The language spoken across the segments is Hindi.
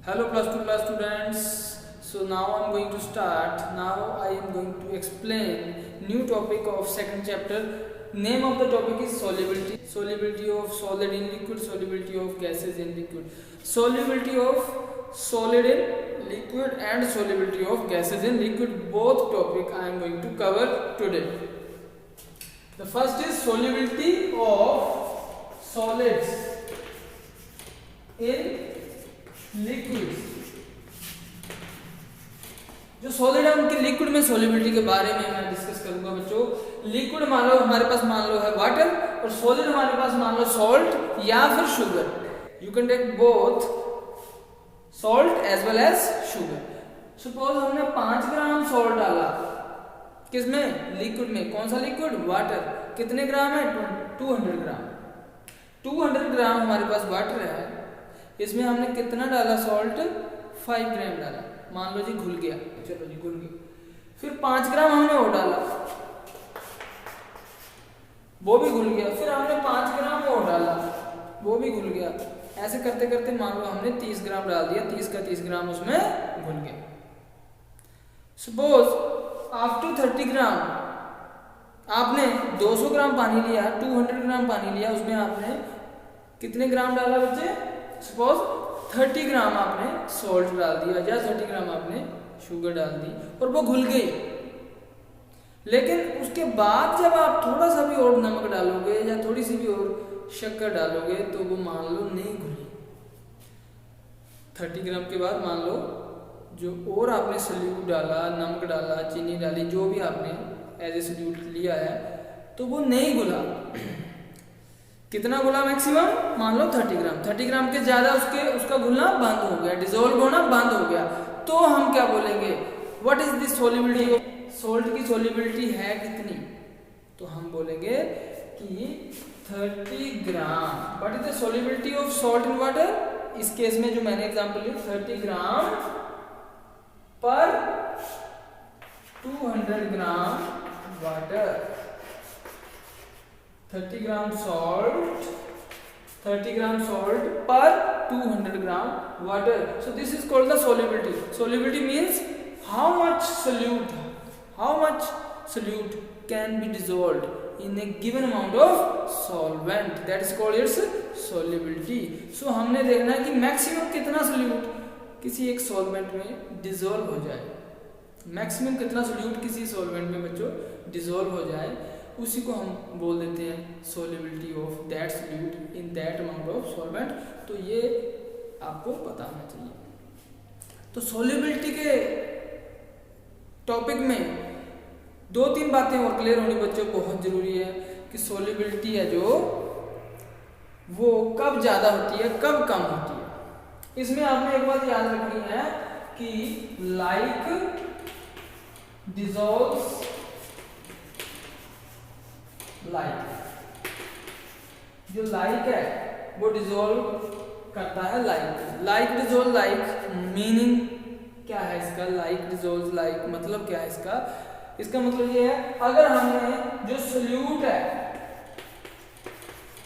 Hello plus 2 class students. So now I am going to start. Now I am going to explain new topic of second chapter. Name of the topic is solubility. Solubility of solid in liquid, solubility of gases in liquid. Solubility of solid in liquid and solubility of gases in liquid. Both topic I am going to cover today. The first is solubility of solids in liquid. जो सॉलिड है उनके लिक्विड में सॉल्युबिलिटी के बारे में मैं डिस्कस करूंगा बच्चों। लिक्विड मान लो हमारे पास मान लो है वाटर और सॉलिड हमारे पास मान लो सॉल्ट या फिर sugar. You can take both salt as well as sugar. Suppose हमने 5 ग्राम सॉल्ट डाला किसमें, लिक्विड में। कौन सा लिक्विड, वाटर। कितने ग्राम है, 200 ग्राम। 200 ग्राम हमारे पास वाटर है, इसमें हमने कितना डाला सॉल्ट, 5 ग्राम डाला। मान लो जी घुल गया, चलो जी घुल गया। फिर 5 ग्राम हमने और डाला, वो भी घुल गया। फिर हमने 5 ग्राम और डाला, वो भी घुल गया। ऐसे करते करते मान लो हमने 30 ग्राम डाल दिया, 30 का 30 ग्राम उसमें घुल गया। सपोज आफ्टर 30 ग्राम आपने 200 ग्राम पानी लिया, 200 ग्राम पानी लिया, उसमें आपने कितने ग्राम डाला बच्चे, सपोज 30 ग्राम आपने सॉल्ट डाल दिया या 30 ग्राम आपने शुगर डाल दी और वो घुल गई। लेकिन उसके बाद जब आप थोड़ा सा भी और नमक डालोगे या थोड़ी सी भी और शक्कर डालोगे तो वो मान लो नहीं घुली। 30 ग्राम के बाद मान लो जो और आपने सल्यूट डाला, नमक डाला, चीनी डाली, जो भी आपने एज ए सल्यूट लिया है तो वो नहीं घुला। कितना घुला मैक्सिमम, मान लो 30 ग्राम। 30 ग्राम के ज्यादा उसका घुलना बंद हो गया, डिसॉल्व होना बंद हो गया। तो हम क्या बोलेंगे, what is this solubility, salt की सॉल्युबिलिटी है कितनी, तो हम बोलेंगे कि 30 gram. What is the solubility of salt in water, इस केस में जो मैंने एग्जांपल ली 30 ग्राम पर 200 gram water. 30 gram salt, 30 gram salt पर 200 gram water. So this is called the solubility. Solubility means how much solute can be dissolved in a given amount of solvent, that is called its solubility. So हमने देखना है कि मैक्सिमम कितना सोल्यूट किसी एक सॉल्वेंट में डिसॉल्व हो जाए। मैक्सिमम कितना सोल्यूट किसी सॉल्वेंट में बच्चों डिसॉल्व हो जाए, उसी को हम बोल देते हैं solubility of that solute in that amount of solvent। तो ये आपको पता होना चाहिए। तो solubility के टॉपिक में 2-3 बातें और क्लियर होनी बच्चों बहुत जरूरी है कि solubility है जो वो कब ज्यादा होती है, कब कम होती है। इसमें आपने एक बात याद रखनी है कि like dissolves लाइक, जो लाइक है वो डिसॉल्व करता है लाइक डिसॉल्व लाइक। मीनिंग क्या है इसका, लाइक डिसॉल्व लाइक मतलब क्या है इसका मतलब ये है, अगर हमने जो सोल्यूट है,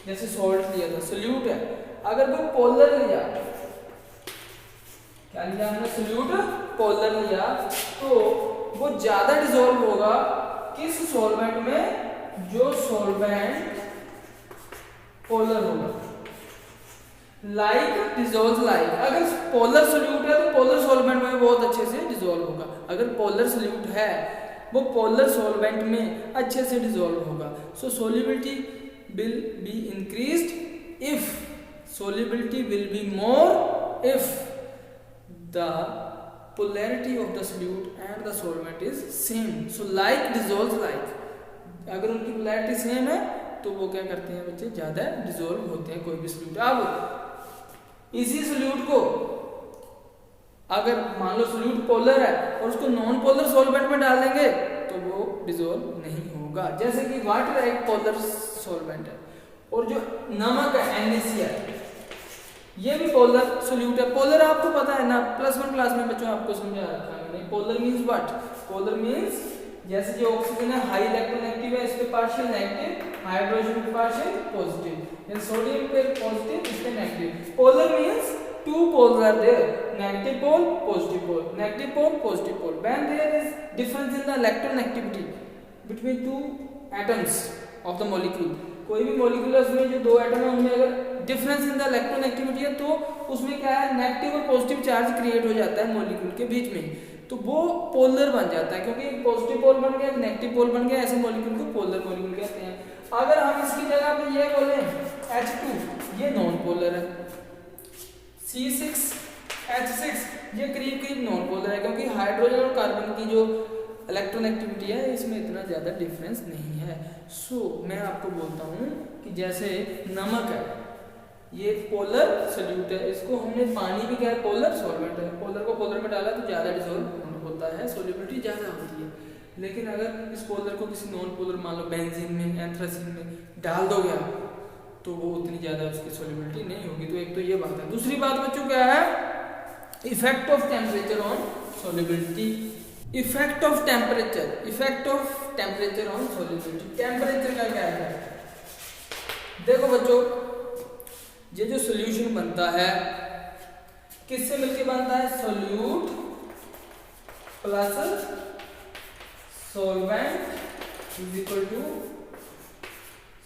जैसे सॉल्ट लिया था, सोल्यूट है, अगर वो पोलर लिया, क्या लिया हमने, सोल्यूट पोलर लिया, तो वो ज्यादा डिसॉल्व होगा किस सॉल्वेंट में, जो सॉल्वेंट पोलर होगा। लाइक डिसॉल्व लाइक, अगर पोलर सोल्यूट है तो पोलर सॉल्वेंट में बहुत अच्छे से डिसॉल्व होगा। अगर पोलर सोल्यूट है वो पोलर सॉल्वेंट में अच्छे से डिसॉल्व होगा। सो solubility will be increased if solubility will be more if the polarity of the solute and the solvent is same. So like dissolves like, अगर उनकी पोलैरिटी सेम है तो वो क्या करते हैं बच्चे, ज्यादा डिसॉल्व होते हैं कोई भी सोल्यूट। अब इसी सोल्यूट को अगर मान लो सोल्यूट पोलर है और उसको नॉन पोलर सॉल्वेंट में डाल देंगे तो वो डिसॉल्व नहीं होगा। जैसे कि वाटर एक पोलर सॉल्वेंट है और जो नमक है NaCl, ये भी पोलर सोल्यूट है। पोलर आपको पता है ना, +1 क्लास में बच्चों आपको समझा रखा है मैंने। Polar means what, polar means जैसे जो ऑक्सीजन है हाई इलेक्ट्रोनेगेटिव है, इस पे पार्शियल नेगेटिव, हाइड्रोजन पे पार्शियल पॉजिटिव, सोडियम पे पॉजिटिव, इस पे negative. Polar means two poles are there, negative pole, positive pole, negative pole, positive pole. When there is difference in the electronegativity between two atoms of the molecule, कोई भी molecules में जो दो एटम है उनमें अगर डिफरेंस इन द इलेक्ट्रोनेगेटिविटी है तो उसमें क्या है, नेगेटिव और पॉजिटिव चार्ज क्रिएट हो जाता है मॉलिक्यूल के बीच में, तो वो पोलर बन जाता है, क्योंकि एक पॉजिटिव पोल बन गया, एक नेगेटिव पोल बन गया, ऐसे मॉलिक्यूल को पोलर मॉलिक्यूल कहते हैं। अगर हम इसकी जगह पे ये बोले H2, ये नॉन पोलर है, C6H6 ये करीब करीब नॉन पोलर है, क्योंकि हाइड्रोजन और कार्बन की जो इलेक्ट्रोनेगेटिविटी है इसमें इतना ज़्यादा डिफरेंस नहीं है। सो मैं आपको बोलता हूँ कि जैसे नमक है, ये पोलर सोल्यूट है, इसको हमने पानी भी क्या है, पोलर सॉल्वेंट है, पोलर को पोलर में डाला तो ज़्यादा डिसॉल्व होता है, सोल्युबिलिटी ज़्यादा होती है। लेकिन अगर इस पोलर को किसी नॉन पोलर मान लो बेंजीन में, एंथ्रासीन में डाल दोगे आप तो वो उतनी ज़्यादा उसकी सोल्युबिलिटी नहीं होगी। तो एक तो ये बात है। दूसरी बात बच्चों क्या है, effect of temperature on solubility. Effect of temperature on solubility. Temperature का क्या है, देखो बच्चों ये जो सोल्यूशन बनता है किससे मिलके बनता है, solute plus solvent is equal to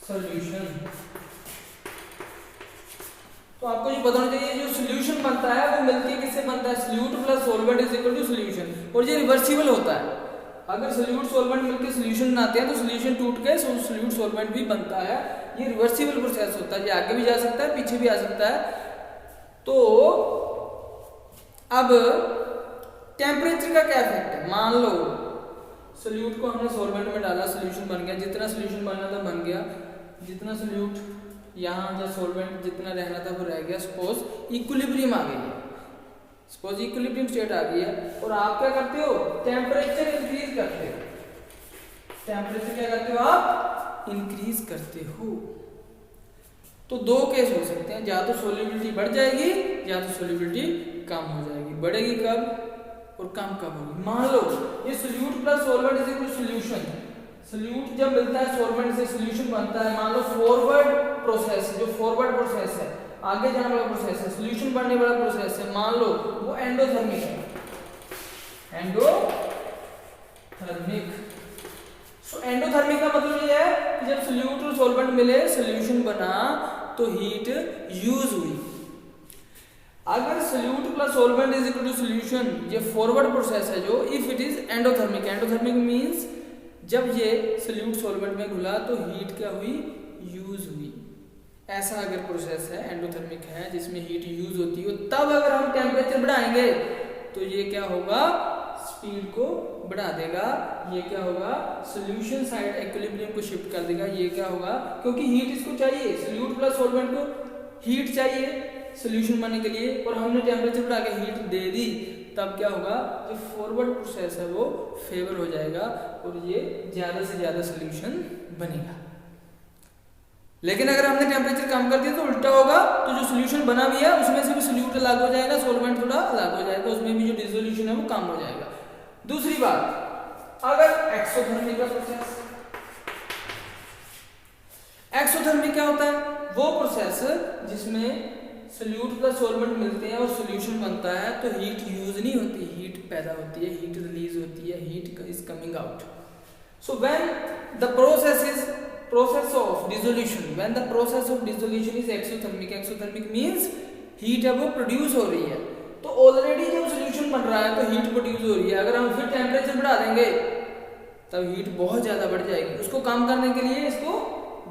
solution. तो आपको ये पता होना चाहिए जो सोल्यूशन बनता है वो मिलके किससे बनता है, solute plus solvent is equal to solution, और ये रिवर्सिबल होता है। अगर सोल्यूट सॉल्वेंट मिलके सोल्यूशन बनाते हैं तो सोल्यूशन टूट के सोल्यूट सॉल्वेंट भी बनता है। ये रिवर्सिबल प्रोसेस होता है, ये आगे भी जा सकता है पीछे भी आ सकता है। तो अब टेम्परेचर का क्या इफेक्ट है, मान लो सोल्यूट को हमने सॉल्वेंट में डाला, सोल्यूशन बन गया, जितना सोल्यूशन बनना था बन गया, जितना सोल्यूट यहाँ जो सॉल्वेंट जितना रहना था वो रह गया। सपोज इक्विलिब्रियम आ गई है, सपोज इक्विलिब्रियम स्टेट आ गई है, और आप क्या करते हो, टेम्परेचर इंक्रीज करते हो। टेम्परेचर क्या करते हो आप, इंक्रीज करते हो। तो दो केस हो सकते हैं, या तो सोल्युबिलिटी बढ़ जाएगी या तो सोल्युबिलिटी कम हो जाएगी। बढ़ेगी कब और कम कब होगी, मान लो ये solute plus solvent is equal to solution. Solute जब मिलता है सॉल्वेंट से सोल्यूशन बनता है, मान लो फॉरवर्ड प्रोसेस, जो फॉरवर्ड प्रोसेस है आगे जाने वाला प्रोसेस है, सोल्यूशन बनने वाला प्रोसेस है, मान लो वो एंडोथर्मिक है, एंडोथर्मिक। सो एंडोथर्मिक का मतलब ये है कि जब सोल्यूट और सॉल्वेंट मिले, सोल्यूशन बना तो हीट यूज हुई। अगर solute plus solvent is equal to solution, ये फॉरवर्ड प्रोसेस है जो, if it is endothermic. Endothermic means जब ये सोल्यूट सॉल्वेंट में घुला तो हीट क्या हुई, यूज हुई। ऐसा अगर प्रोसेस है एंडोथर्मिक है जिसमें हीट यूज होती हो, तब अगर हम टेम्परेचर बढ़ाएंगे तो ये क्या होगा, स्पीड को बढ़ा देगा। ये क्या होगा, सोल्यूशन साइड इक्विलिब्रियम को शिफ्ट कर देगा। ये क्या होगा, क्योंकि हीट इसको चाहिए, सोल्यूट प्लस सॉल्वेंट को हीट चाहिए सोल्यूशन बनने के लिए, और हमने टेम्परेचर बढ़ा के हीट दे दी, तब क्या होगा, जो फॉरवर्ड प्रोसेस है वो फेवर हो जाएगा और ये ज़्यादा से ज़्यादा सोल्यूशन बनेगा। लेकिन अगर हमने टेम्परेचर कम कर दिया तो उल्टा होगा, तो जो सोल्यूशन बना भी है उसमें से भी सोल्यूट अलग हो जाएगा, सॉल्वेंट थोड़ा अलग हो जाएगा, उसमें भी जो डिसोल्यूशन है वो कम हो जाएगा। दूसरी बात, अगर एक्सोथर्मिक का प्रोसेस, एक्सोथर्मिक क्या होता है, वो प्रोसेस जिसमें सोल्यूट प्लस सॉल्वेंट मिलते हैं और सोल्यूशन बनता है, तो हीट यूज नहीं होती, हीट पैदा होती है, हीट रिलीज होती है, heat is coming out. So when the process of dissolution, when the process of dissolution is exothermic, exothermic means heat है वो प्रोड्यूस हो रही है, तो ऑलरेडी जब सोल्यूशन बन रहा है तो हीट प्रोड्यूस हो रही है। अगर हम फिर टेम्परेचर बढ़ा देंगे तब हीट बहुत ज़्यादा बढ़ जाएगी। उसको कम करने के लिए इसको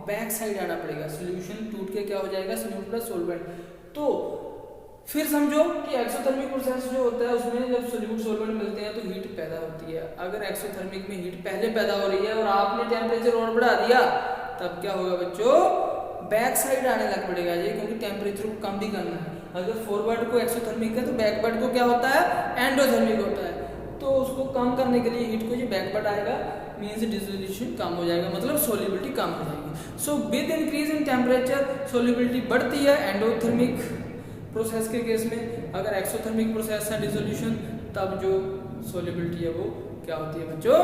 बैक साइड आना पड़ेगा, सोल्यूशन टूट के क्या हो जाएगा, सोल्यूट प्लस सॉल्वेंट। तो फिर समझो कि एक्सोथर्मिक प्रोसेस जो होता है उसमें जब सोल्यूट सॉल्वेंट मिलते हैं तो हीट पैदा होती है। अगर एक्सोथर्मिक में हीट पहले पैदा हो रही है और आपने टेम्परेचर और बढ़ा दिया, तब क्या होगा बच्चों, बैक साइड आने लग पड़ेगा ये, क्योंकि टेम्परेचर को कम भी करना है। अगर फॉरवर्ड को एक्सोथर्मिक है तो बैकवर्ड को क्या होता है, एंडोथर्मिक होता है। तो उसको कम करने के लिए हीट को ये बैकवर्ड आएगा, मीन्स डिसोल्यूशन कम हो जाएगा, मतलब सोल्युबिलिटी कम हो जाएगी। So with increase in temperature solubility बढ़ती है एंडोथर्मिक प्रोसेस के केस में। अगर एक्सोथर्मिक प्रोसेस है डिसोल्यूशन, तब जो सोल्युबिलिटी है वो क्या होती है बच्चों,